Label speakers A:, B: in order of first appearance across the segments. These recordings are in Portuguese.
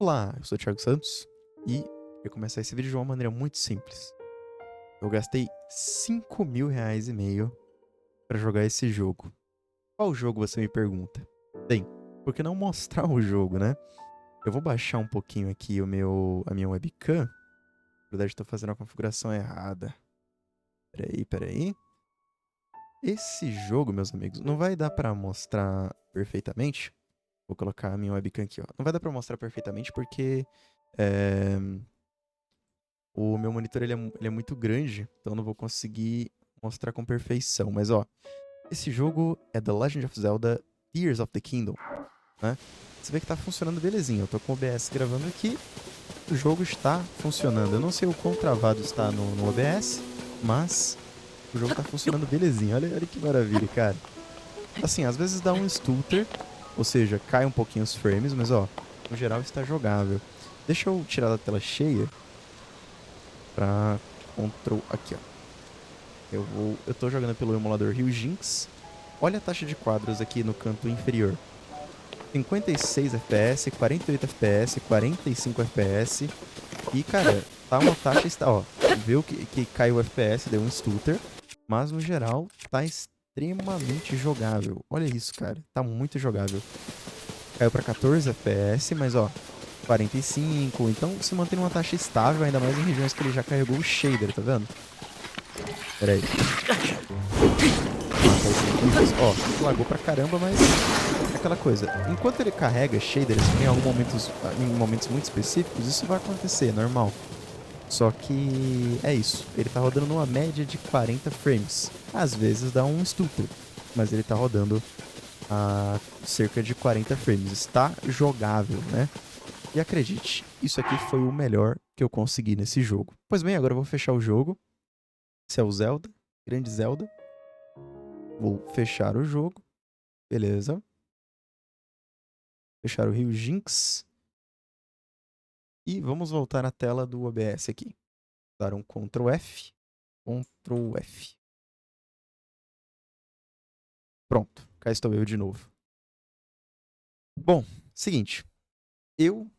A: Olá, eu sou o Thiago Santos e eu começar esse vídeo de uma maneira muito simples. Eu gastei R$ 5.500 para jogar esse jogo. Qual jogo você me pergunta? Bem, por que não mostrar o jogo, né? Eu vou baixar um pouquinho aqui a minha webcam. Na verdade, estou fazendo a configuração errada. Peraí. Esse jogo, meus amigos, não vai dar para mostrar perfeitamente. Vou colocar a minha webcam aqui, ó. Não vai dar para mostrar perfeitamente porque é, o meu monitor ele é muito grande, então eu não vou conseguir mostrar com perfeição. Mas ó, esse jogo é The Legend of Zelda Tears of the Kingdom, né? Você vê que tá funcionando belezinha. Eu tô com o OBS gravando aqui, o jogo está funcionando. Eu não sei o quão travado está no OBS, mas o jogo tá funcionando belezinha. Olha que maravilha, cara. Assim, às vezes dá um stutter, ou seja, cai um pouquinho os frames, mas ó, no geral está jogável. Deixa eu tirar da tela cheia pra Ctrl aqui, ó. Eu tô jogando pelo emulador Rio Jinx. Olha a taxa de quadros aqui no canto inferior. 56 FPS, 48 FPS, 45 FPS. E, cara, tá uma taxa... Ó, viu que caiu o FPS, deu um stutter. Mas, no geral, tá extremamente jogável. Olha isso, cara. Tá muito jogável. Caiu pra 14 FPS, mas, ó, 45. Então, se mantém uma taxa estável, ainda mais em regiões que ele já carregou o shader, tá vendo? Pera aí. Matar esse daqui. Ó, lagou pra caramba, mas é aquela coisa. Enquanto ele carrega shaders em momentos muito específicos, isso vai acontecer, normal. Só que é isso. Ele tá rodando numa média de 40 frames. Às vezes dá um stutter, mas ele tá rodando a cerca de 40 frames. Está jogável, né? E acredite, isso aqui foi o melhor que eu consegui nesse jogo. Pois bem, agora eu vou fechar o jogo. Esse é o Zelda, grande Zelda. Vou fechar o jogo. Beleza. Fechar o Rio Jinx. E vamos voltar à tela do OBS aqui. Dar um Ctrl F. Ctrl F. Pronto. Cá estou eu de novo. Bom, seguinte. Eu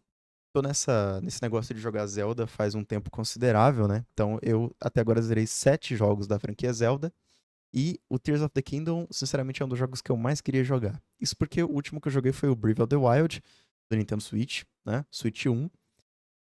A: tô nesse negócio de jogar Zelda faz um tempo considerável, né? Então eu até agora zerei 7 jogos da franquia Zelda. E o Tears of the Kingdom, sinceramente, é um dos jogos que eu mais queria jogar. Isso porque o último que eu joguei foi o Breath of the Wild, do Nintendo Switch, né? Switch 1.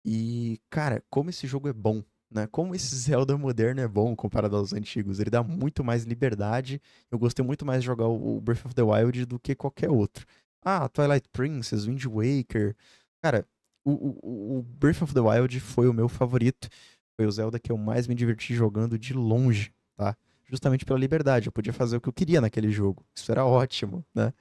A: E, cara, como esse jogo é bom, né? Como esse Zelda moderno é bom comparado aos antigos. Ele dá muito mais liberdade. Eu gostei muito mais de jogar o Breath of the Wild do que qualquer outro. Ah, Twilight Princess, Wind Waker. Cara, o Breath of the Wild foi o meu favorito. Foi o Zelda que eu mais me diverti jogando de longe, tá? Justamente pela liberdade. Eu podia fazer o que eu queria naquele jogo. Isso era ótimo, né?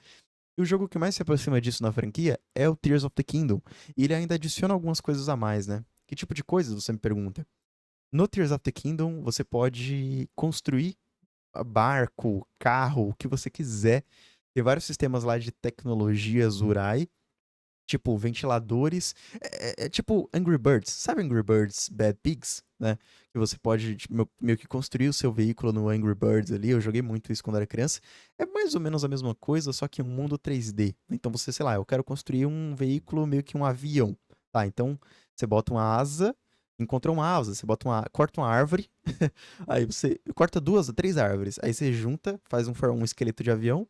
A: E o jogo que mais se aproxima disso na franquia é o Tears of the Kingdom. E ele ainda adiciona algumas coisas a mais, né? Que tipo de coisas, você me pergunta? No Tears of the Kingdom, você pode construir barco, carro, o que você quiser. Tem vários sistemas lá de tecnologia Zurai, tipo ventiladores. É tipo Angry Birds. Sabe Angry Birds Bad Pigs, né? Que você pode tipo, meio que construir o seu veículo no Angry Birds ali. Eu joguei muito isso quando era criança. É mais ou menos a mesma coisa, só que em um mundo 3D. Então você, sei lá, eu quero construir um veículo meio que um avião. Tá, então você bota uma asa, encontrou uma asa, você corta uma árvore, aí você corta 2 ou 3 árvores. Aí você junta, faz um esqueleto de avião,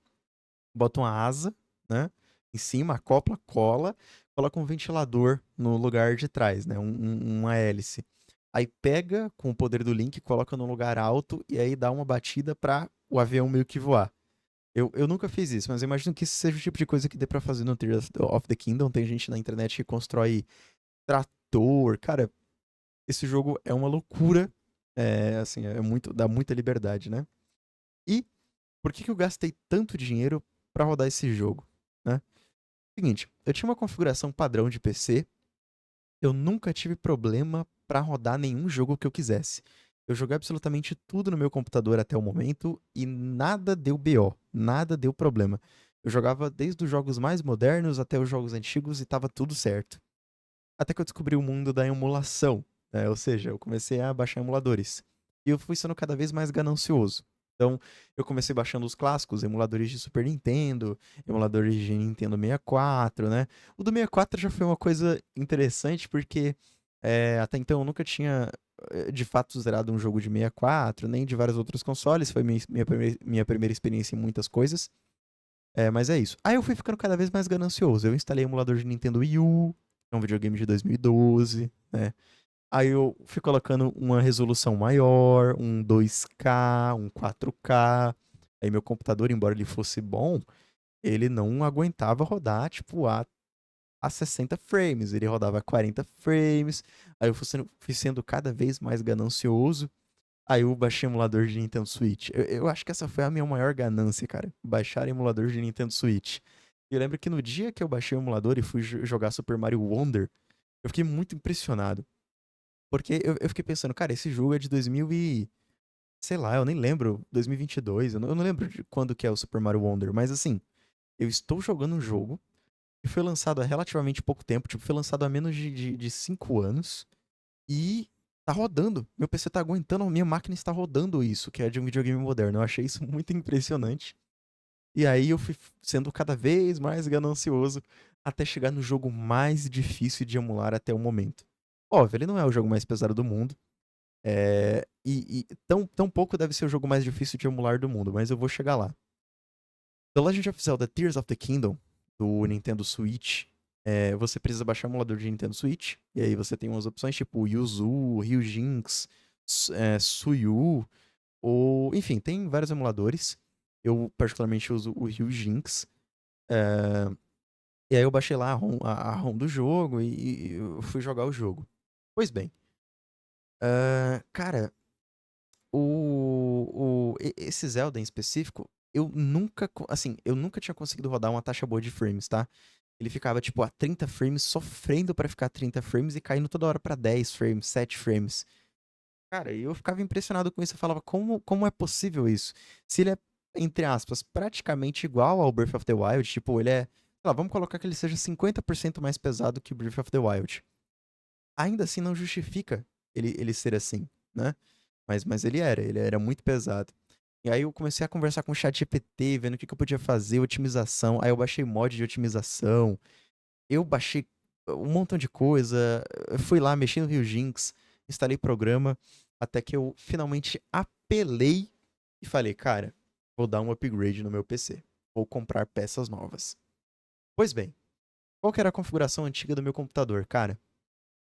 A: bota uma asa, né? Em cima, acopla, cola, coloca um ventilador no lugar de trás, né? Uma hélice. Aí pega com o poder do Link, coloca num lugar alto e aí dá uma batida pra o avião meio que voar. Eu nunca fiz isso, mas eu imagino que isso seja o tipo de coisa que dê pra fazer no Tears of the Kingdom. Tem gente na internet que constrói trator. Cara, esse jogo é uma loucura. É, assim, dá muita liberdade, né? E por que eu gastei tanto dinheiro pra rodar esse jogo, né? Seguinte, eu tinha uma configuração padrão de PC, eu nunca tive problema pra rodar nenhum jogo que eu quisesse. Eu joguei absolutamente tudo no meu computador até o momento e nada deu BO, nada deu problema. Eu jogava desde os jogos mais modernos até os jogos antigos e tava tudo certo. Até que eu descobri o mundo da emulação, né? Ou seja, eu comecei a baixar emuladores. E eu fui sendo cada vez mais ganancioso. Então, eu comecei baixando os clássicos, emuladores de Super Nintendo, emuladores de Nintendo 64, né? O do 64 já foi uma coisa interessante, porque até então eu nunca tinha, de fato, zerado um jogo de 64, nem de vários outros consoles. Foi minha primeira experiência em muitas coisas. Mas é isso. Aí eu fui ficando cada vez mais ganancioso. Eu instalei emulador de Nintendo Wii U, que é um videogame de 2012, né? Aí eu fui colocando uma resolução maior, um 2K, um 4K. Aí meu computador, embora ele fosse bom, ele não aguentava rodar, tipo, a 60 frames. Ele rodava a 40 frames. Aí eu fui sendo cada vez mais ganancioso. Aí eu baixei emulador de Nintendo Switch. Eu acho que essa foi a minha maior ganância, cara. Baixar emulador de Nintendo Switch. Eu lembro que no dia que eu baixei o emulador e fui jogar Super Mario Wonder, eu fiquei muito impressionado. Porque eu fiquei pensando, cara, esse jogo é de 2000 e... Sei lá, eu nem lembro. 2022. Eu não lembro de quando que é o Super Mario Wonder. Mas assim, eu estou jogando um jogo que foi lançado há relativamente pouco tempo. Tipo, foi lançado há menos de 5 anos. E tá rodando. Meu PC tá aguentando, minha máquina está rodando isso, que é de um videogame moderno. Eu achei isso muito impressionante. E aí eu fui sendo cada vez mais ganancioso até chegar no jogo mais difícil de emular até o momento. Óbvio, ele não é o jogo mais pesado do mundo. E tão pouco deve ser o jogo mais difícil de emular do mundo, mas eu vou chegar lá. The Legend of Zelda Tears of the Kingdom, do Nintendo Switch, você precisa baixar o emulador de Nintendo Switch, e aí você tem umas opções tipo Yuzu, Ryujinx, Suyu, ou... Enfim, tem vários emuladores. Eu particularmente uso o Ryujinx. É, e aí eu baixei lá a ROM do jogo e eu fui jogar o jogo. Pois bem, cara, esse Zelda em específico, eu nunca tinha conseguido rodar uma taxa boa de frames, tá? Ele ficava, tipo, a 30 frames, sofrendo pra ficar a 30 frames e caindo toda hora pra 10 frames, 7 frames. Cara, e eu ficava impressionado com isso. Eu falava, como é possível isso? Se ele é, entre aspas, praticamente igual ao Breath of the Wild, tipo, ele é. Sei lá, vamos colocar que ele seja 50% mais pesado que o Breath of the Wild. Ainda assim, não justifica ele ser assim, né? Mas ele era muito pesado. E aí eu comecei a conversar com o chat GPT, vendo o que eu podia fazer, otimização. Aí eu baixei mod de otimização. Eu baixei um montão de coisa. Eu fui lá, mexi no Ryujinx, instalei programa, até que eu finalmente apelei e falei, cara, vou dar um upgrade no meu PC. Vou comprar peças novas. Pois bem, qual que era a configuração antiga do meu computador, cara?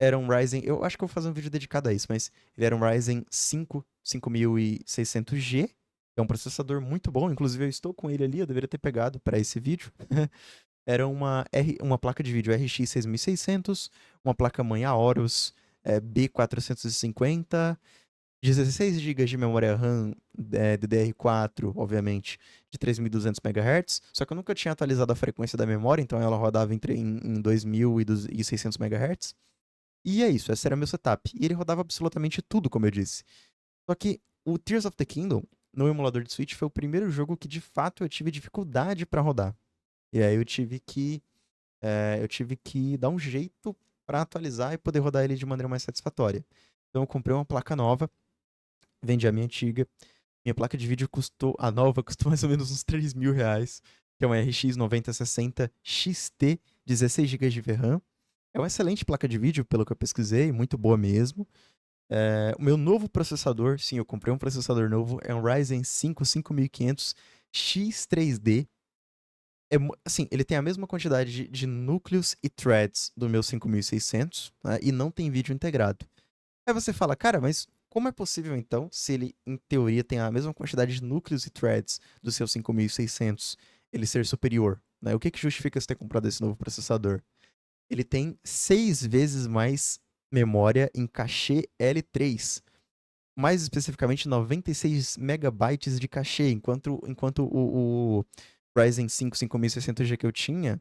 A: Era um Ryzen, eu acho que eu vou fazer um vídeo dedicado a isso, mas ele era um Ryzen 5 5600G. É um processador muito bom, inclusive eu estou com ele ali, eu deveria ter pegado para esse vídeo. Era uma placa de vídeo RX 6600, uma placa-mãe Aorus B450, 16 GB de memória RAM DDR4, obviamente, de 3200 MHz, só que eu nunca tinha atualizado a frequência da memória, então ela rodava em 2600 MHz. E é isso, esse era meu setup. E ele rodava absolutamente tudo, como eu disse. Só que o Tears of the Kingdom, no emulador de Switch, foi o primeiro jogo que de fato eu tive dificuldade para rodar. E aí eu tive que dar um jeito para atualizar e poder rodar ele de maneira mais satisfatória. Então eu comprei uma placa nova, vendi a minha antiga. Minha placa de vídeo a nova custou mais ou menos uns R$ 3.000, que é uma RX 9060 XT, 16 GB de VRAM. É uma excelente placa de vídeo, pelo que eu pesquisei, muito boa mesmo. O meu novo processador, sim, eu comprei um processador novo, é um Ryzen 5 5500 X3D. Assim, ele tem a mesma quantidade de núcleos e threads do meu 5600, né, e não tem vídeo integrado. Aí você fala, cara, mas como é possível então, se ele em teoria tem a mesma quantidade de núcleos e threads do seu 5600, ele ser superior? Né? O que justifica você ter comprado esse novo processador? Ele tem 6 vezes mais memória em cachê L3. Mais especificamente 96 megabytes de cachê, enquanto o Ryzen 5 5600G que eu tinha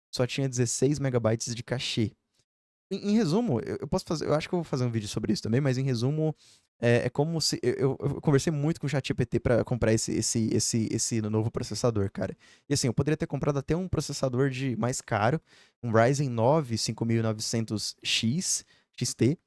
A: só tinha 16 megabytes de cachê. Em resumo, eu posso fazer, eu acho que eu vou fazer um vídeo sobre isso também, mas em resumo, é como se eu conversei muito com o ChatGPT para comprar esse novo processador, cara. E assim, eu poderia ter comprado até um processador de mais caro, um Ryzen 9 5900X XT,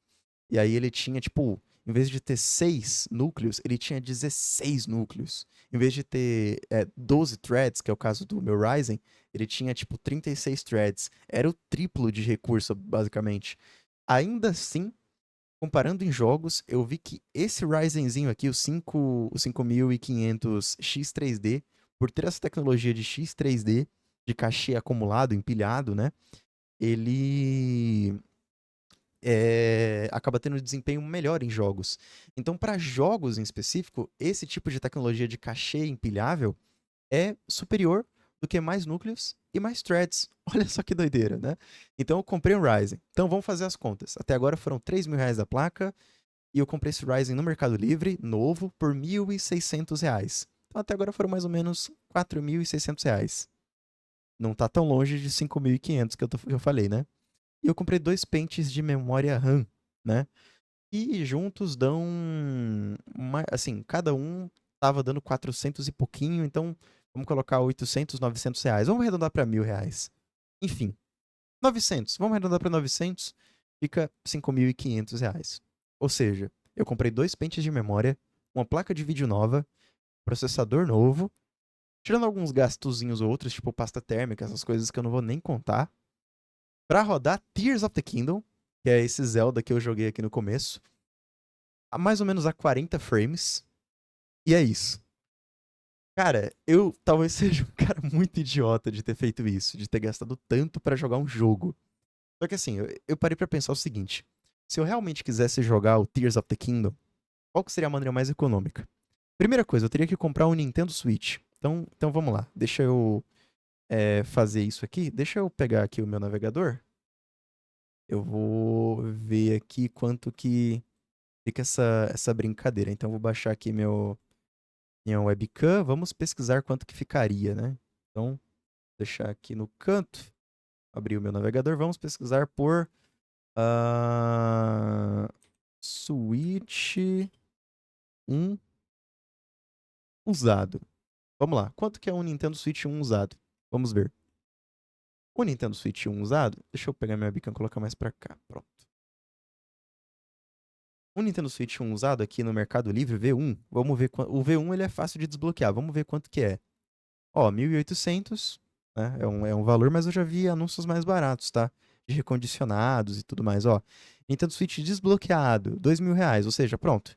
A: e aí ele tinha tipo em vez de ter 6 núcleos, ele tinha 16 núcleos. Em vez de ter 12 threads, que é o caso do meu Ryzen, ele tinha tipo 36 threads. Era o triplo de recurso, basicamente. Ainda assim, comparando em jogos, eu vi que esse Ryzenzinho aqui, o 5500 X3D, por ter essa tecnologia de X3D, de cachê acumulado, empilhado, né? Ele acaba tendo um desempenho melhor em jogos. Então, para jogos em específico, esse tipo de tecnologia de cachê empilhável é superior do que mais núcleos e mais threads. Olha só que doideira, né? Então eu comprei um Ryzen. Então vamos fazer as contas. Até agora foram R$ 3.000 da placa e eu comprei esse Ryzen no Mercado Livre, novo, por R$ 1.600. Então até agora foram mais ou menos R$ 4.600. Não tá tão longe de 5.500 que eu falei, né? E eu comprei 2 pentes de memória RAM, né? E juntos dão, assim, cada um tava dando 400 e pouquinho, então vamos colocar 800, R$ 900. Vamos arredondar para R$ 1.000. Enfim, 900. Vamos arredondar para 900, fica R$ 5.500. Ou seja, eu comprei 2 pentes de memória, uma placa de vídeo nova, processador novo, tirando alguns gastozinhos outros, tipo pasta térmica, essas coisas que eu não vou nem contar, para rodar Tears of the Kingdom, que é esse Zelda que eu joguei aqui no começo, a mais ou menos a 40 frames. E é isso. Cara, eu talvez seja um cara muito idiota de ter feito isso, de ter gastado tanto pra jogar um jogo. Só que assim, eu parei pra pensar o seguinte: se eu realmente quisesse jogar o Tears of the Kingdom, qual que seria a maneira mais econômica? Primeira coisa, eu teria que comprar um Nintendo Switch. Então vamos lá, deixa eu fazer isso aqui. Deixa eu pegar aqui o meu navegador. Eu vou ver aqui quanto que fica essa brincadeira. Então eu vou baixar aqui minha webcam. Vamos pesquisar quanto que ficaria, né? Então, deixar aqui no canto, abrir o meu navegador. Vamos pesquisar por Switch 1 usado. Vamos lá. Quanto que é um Nintendo Switch 1 usado? Vamos ver. O Nintendo Switch 1 usado, deixa eu pegar minha webcam e colocar mais pra cá. Pronto. O Nintendo Switch 1 usado aqui no Mercado Livre, V1, vamos ver. O V1 ele é fácil de desbloquear. Vamos ver quanto que é. Ó, 1.800, né? É um valor, mas eu já vi anúncios mais baratos, tá? De recondicionados e tudo mais, ó. Nintendo Switch desbloqueado, R$ 2.000, ou seja, pronto.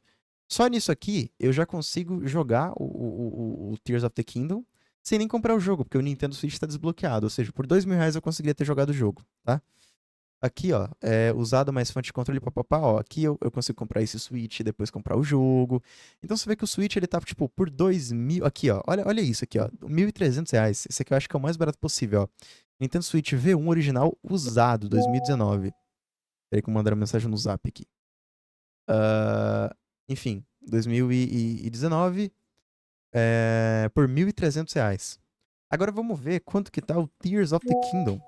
A: Só nisso aqui, eu já consigo jogar o Tears of the Kingdom sem nem comprar o jogo, porque o Nintendo Switch está desbloqueado. Ou seja, por R$ 2.000 eu conseguiria ter jogado o jogo, tá? Aqui, ó, usado mais fonte de controle, papapá, ó, aqui eu consigo comprar esse Switch e depois comprar o jogo. Então você vê que o Switch, ele tá, tipo, por 2.000, aqui, ó, olha isso aqui, ó, R$ 1.300. Esse aqui eu acho que é o mais barato possível, ó. Nintendo Switch V1 original usado, 2019. Peraí que eu mandei uma mensagem no Zap aqui. Enfim, 2019, por R$ 1.300. Agora vamos ver quanto que tá o Tears of the Kingdom,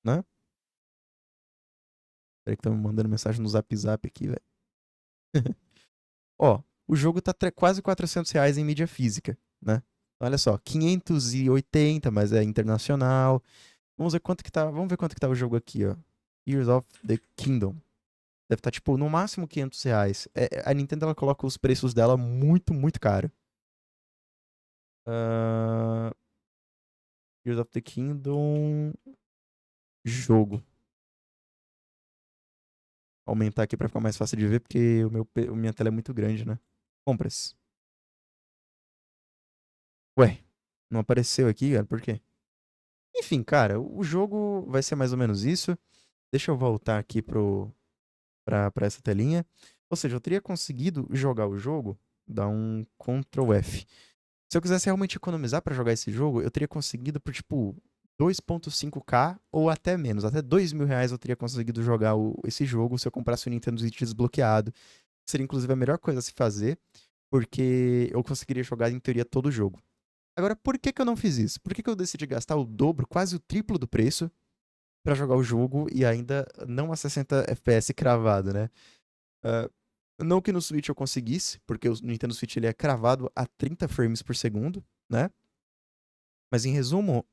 A: né? Peraí que estão me mandando mensagem no Zap Zap aqui, velho. Ó, o jogo tá quase R$ 400 em mídia física, né? Olha só, 580, mas é internacional. Vamos ver quanto que tá, vamos ver quanto que tá o jogo aqui, ó. Tears of the Kingdom. Deve estar, tipo, no máximo R$ 500. A Nintendo, ela coloca os preços dela muito, muito caro. Tears of the Kingdom... Jogo. Aumentar aqui pra ficar mais fácil de ver, porque minha tela é muito grande, né? Compras. Ué, não apareceu aqui, cara, por quê? Enfim, cara, o jogo vai ser mais ou menos isso. Deixa eu voltar aqui pra essa telinha. Ou seja, eu teria conseguido jogar o jogo, dar um Ctrl F. Se eu quisesse realmente economizar pra jogar esse jogo, eu teria conseguido por, tipo, 2.5K ou até menos. Até R$ 2.000 eu teria conseguido jogar esse jogo se eu comprasse o Nintendo Switch desbloqueado. Seria, inclusive, a melhor coisa a se fazer, porque eu conseguiria jogar, em teoria, todo o jogo. Agora, por que que eu não fiz isso? Por que que eu decidi gastar o dobro, quase o triplo do preço, pra jogar o jogo e ainda não a 60 FPS cravado, né? Ah, não que no Switch eu conseguisse, porque o Nintendo Switch ele é cravado a 30 frames por segundo, né? Mas em resumo,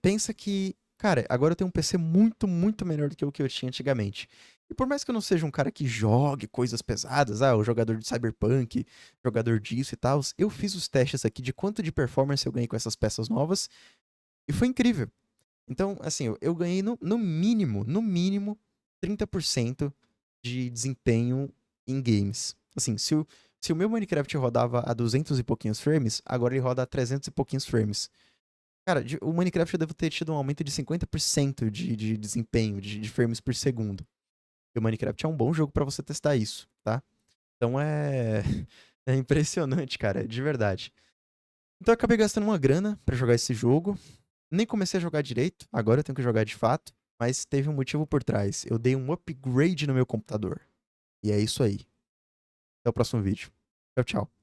A: pensa que cara, agora eu tenho um PC muito, muito melhor do que o que eu tinha antigamente. E por mais que eu não seja um cara que jogue coisas pesadas, o jogador de Cyberpunk, jogador disso e tal, eu fiz os testes aqui de quanto de performance eu ganhei com essas peças novas e foi incrível. Então, assim, eu ganhei no mínimo, 30% de desempenho em games. Assim, se o meu Minecraft rodava a 200 e pouquinhos frames, agora ele roda a 300 e pouquinhos frames. Cara, o Minecraft eu devo ter tido um aumento de 50% de desempenho, de frames por segundo. E o Minecraft é um bom jogo pra você testar isso, tá? Então é. É impressionante, cara, de verdade. Então eu acabei gastando uma grana pra jogar esse jogo. Nem comecei a jogar direito, agora eu tenho que jogar de fato. Mas teve um motivo por trás. Eu dei um upgrade no meu computador. E é isso aí. Até o próximo vídeo. Tchau, tchau.